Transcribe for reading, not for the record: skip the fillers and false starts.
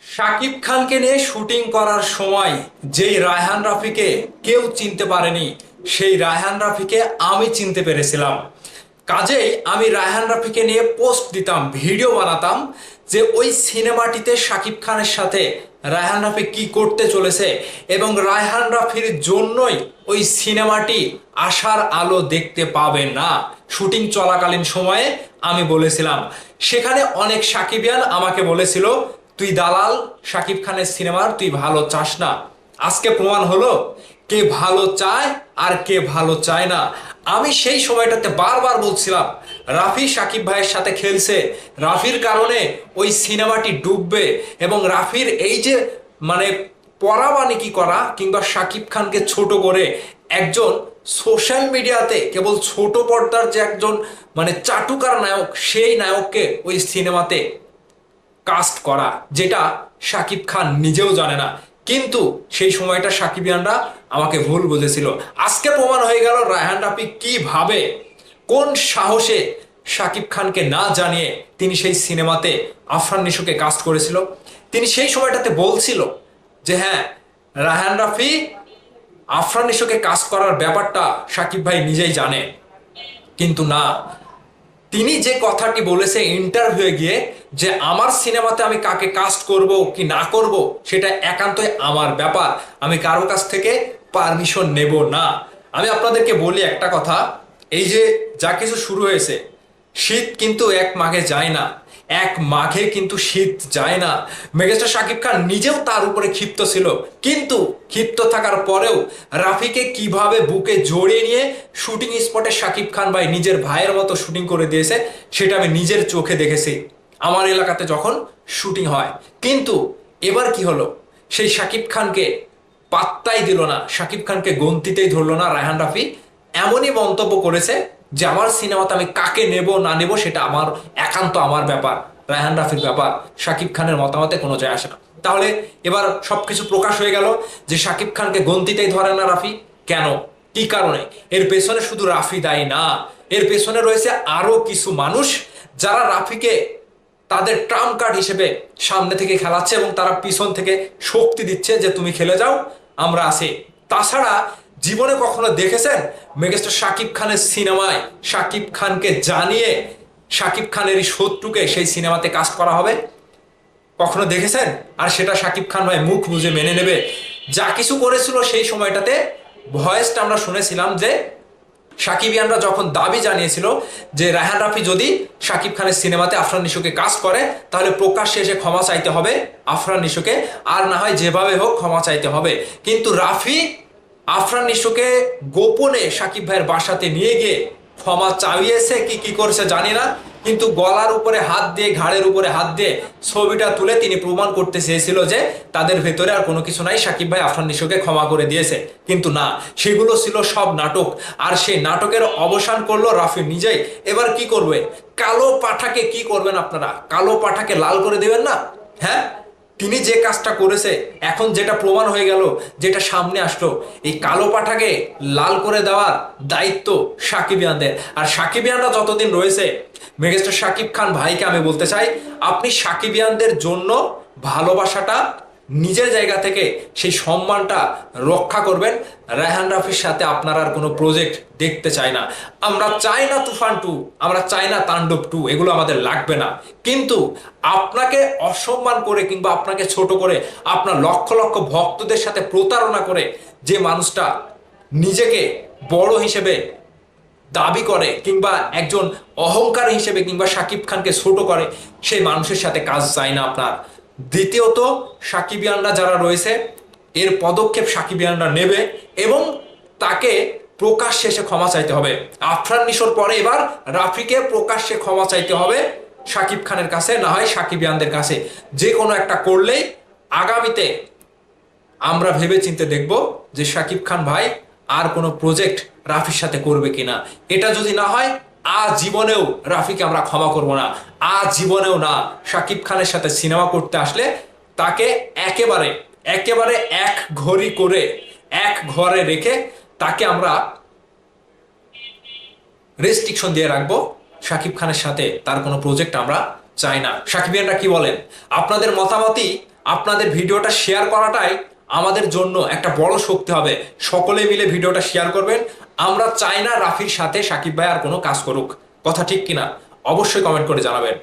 শাকিব খানকে নিয়ে শুটিং করার সময় যেই রায়হান রাফিকে কেউ চিনতে পারেনি, সেই রায়হান রাফিকে আমি চিনতে পেরেছিলাম। কাজেই আমি রায়হান রাফিকে নিয়ে পোস্ট দিতাম, ভিডিও বানাতাম যে ওই সিনেমাটিতে শাকিব খানের সাথে রায়হান রাফি কি করতে চলেছে এবং রায়হান রাফির জন্যই ওই সিনেমাটি আশার আলো দেখতে পাবে না। শুটিং চলাকালীন সময়ে আমি বলেছিলাম, সেখানে অনেক সাকিবিয়ান আমাকে বলেছিল তুই দালাল, শাকিব খানের সিনেমার তুই ভালো চাস না। আজকে প্রমাণ হলো কে ভালো চায় আর কে ভালো চায় না। আমি সেই সময়টাতে বারবার বলছিলাম রাফি শাকিব ভাইয়ের সাথে খেলছে, রাফির কারণে ওই সিনেমাটি ডুববে এবং রাফির এই যে মানে পরাবানিকি করা কিংবা শাকিব খানকে ছোট করে একজন সোশ্যাল মিডিয়াতে কেবল ছোট পর্দার যে একজন চাটুকার নায়ক, সেই নায়ককে ওই সিনেমাতে কাস্ট করা, যেটা শাকিব খান নিজেও জানে না। কিন্তু সেই সময়টা সাকিবিয়ানরা আমাকে ভুল বুঝেছিল। আজকে প্রমাণ হয়ে গেল রায়হান রাফি কিভাবে, কোন সাহসে শাকিব খানকে না জানিয়ে তিনি সেই সিনেমাতে আফরান নিশোকে কাস্ট করেছিল। তিনি সেই সময়টাতে বলছিল যে হ্যাঁ, রায়হান রাফি আফরান নিশোকে কাস্ট করার ব্যাপারটা শাকিব ভাই নিজেই জানে। কিন্তু না, তিনি যে কথাটি বলেছে ইন্টারভিউয়ে গিয়ে যে আমার সিনেমাতে আমি কাকে কাস্ট করব কি না করব সেটা একান্তই আমার ব্যাপার, আমি কারো কাছ থেকে পারমিশন নেব না। আমি আপনাদেরকে বলি একটা কথা, এই যে যা কিছু শুরু হয়েছে, শীত কিন্তু এক মাঘে যায় না, এক মাঘে কিন্তু শীত যায় না। মেগাস্টার শাকিব খান নিজেও তার উপরে ক্ষিপ্ত ছিল, কিন্তু ক্ষিপ্ত থাকার পরেও রাফিকে কিভাবে বুকে জড়িয়ে নিয়ে শুটিং স্পটে শাকিব খান ভাই নিজের ভাইয়ের মতো শুটিং করে দিয়েছে সেটা আমি নিজের চোখে দেখেছি আমার এলাকাতে যখন শুটিং হয়। কিন্তু এবার কি হলো, সেই শাকিব খানকে পাত্তাই দিল না, শাকিব খানকে গন্তিতেই ধরলো না রায়হান রাফি। এমনই মন্তব্য করেছে যে আমার সিনেমাতে আমি কাকে নেব না নেব সেটা আমার একান্ত আমার ব্যাপার, রায়হান রাফির ব্যাপার, শাকিব খানের মতামতে কোনো যায় আসে না। তাহলে এবার সবকিছু প্রকাশ হয়ে গেল যে শাকিব খানকে গন্তিতেই ধরে না রাফি। কেন, কি কারণে? এর পেছনে শুধু রাফি দায়ী না, এর পেছনে রয়েছে আরো কিছু মানুষ যারা রাফিকে তাদের ট্রাম্প কার্ড হিসেবে সামনে থেকে খেলাচ্ছে এবং তারা পিছন থেকে শক্তি দিচ্ছে যে তুমি খেলে যাও, আমরা আছি। তাছাড়া জীবনে কখনো দেখেছেন মেগাস্টার শাকিব খানের সিনেমায় শাকিব খানকে জানিয়ে শাকিব খানের এই শত্রুকে সেই সিনেমাতে কাস্ট করা হবে? কখনো দেখেছেন? আর সেটা শাকিব খান ভাই মুখ বুঝে মেনে নেবে। যা কিছু করেছিল সেই সময়টাতে ভয়েসটা আমরা শুনেছিলাম যে সাকিবিয়ানরা যখন দাবি জানিয়েছিল যে রায়হান রাফি যদি শাকিব খানের সিনেমাতে আফরান নিশোকে কাস্ট করে তাহলে প্রকাশ্যে এসে ক্ষমা চাইতে হবে আফরান নিশোকে, আর না হয় যেভাবে হোক ক্ষমা চাইতে হবে। কিন্তু রাফি আফরান নিশোকে গোপনে শাকিব ভাইয়ের বাসাতে নিয়ে গিয়ে ক্ষমা চাইয়েছে কি কি করেছে জানি না, কিন্তু গলার উপরে হাত দিয়ে ঘাড়ের উপরে হাত দিয়ে ছবিটা তুলে তিনি প্রমাণ করতে চেয়েছিল যে তাদের ভেতরে আর কোনো কিছু নাই, শাকিব ভাই আফরান নিশোকে ক্ষমা করে দিয়েছে। কিন্তু না, সেগুলো ছিল সব নাটক, আর সেই নাটকের অবসান করলো রাফি নিজেই। এবার কি করবে? কালো পাঠাকে কি করবেন আপনারা? কালো পাঠাকে লাল করে দেবেন না? হ্যাঁ, তিনি যে কাজটা করেছে, এখন যেটা প্রমাণ হয়ে গেল, যেটা সামনে আসলো, এই কালো পাঠাকে লাল করে দেওয়ার দায়িত্ব সাকিবিয়ানদের। আর সাকিবিয়ানরা যতদিন রয়েছে, মেগাস্টার শাকিব খান ভাইকে আমি বলতে চাই, আপনি সাকিবিয়ানদের জন্য ভালোবাসাটা নিজের জায়গা থেকে সেই সম্মানটা রক্ষা করবেন। রায়হান রাফির সাথে আপনার আর কোনো প্রজেক্ট দেখতে চাই না। আমরা চাই না তুফান 2, আমরা চাই না তাণ্ডব 2, এগুলো আমাদের লাগবে না। কিন্তু আপনাকে অসম্মান করে কিংবা আপনাকে ছোট করে আপনার লক্ষ লক্ষ ভক্তদের সাথে প্রতারণা করে যে মানুষটা নিজেকে বড় হিসেবে দাবি করে কিংবা একজন অহংকার হিসেবে কিংবা শাকিব খানকে ছোট করে, সেই মানুষের সাথে কাজ চাই না আপনার। দ্বিতীয়ত, সাকিবিয়ানরা যারা রয়েছে এর পদক্ষেপ সাকিবিয়ানরা নেবে এবং তাকে প্রকাশ্যে এসে ক্ষমা চাইতে হবে। আফরান নিশোর পরে এবার রাফিকে প্রকাশ্যে ক্ষমা চাইতে হবে শাকিব খানের কাছে, না হয় সাকিবিয়ানদের কাছে। যে কোনো একটা করলেই আগামীতে আমরা ভেবে চিন্তে দেখব যে শাকিব খান ভাই আর কোনো প্রজেক্ট রাফির সাথে করবে কিনা। এটা যদি না হয় আজীবনেও রাফিকে আমরা ক্ষমা করব না, আজীবনেও না। শাকিব খানের সাথে সিনেমা করতে আসলে তাকে একেবারে একেবারে এক ঘড়ি করে এক ঘরে রেখে তাকে আমরা রেস্ট্রিকশন দিয়ে রাখবো। শাকিব খানের সাথে তার কোনো প্রজেক্ট আমরা চাই না। সাকিবিয়ানরা কি বলেন? আপনাদের মতামতই আপনাদের ভিডিওটা শেয়ার করাটাই আমাদের জন্য একটা বড় শক্তি হবে। সকলে মিলে ভিডিওটা শেয়ার করবেন। আমরা চাই না রাফির সাথে সাকিব ভাই আর কোনো কাজ করুক। কথা ঠিক কিনা? অবশ্যই কমেন্ট করে জানাবেন।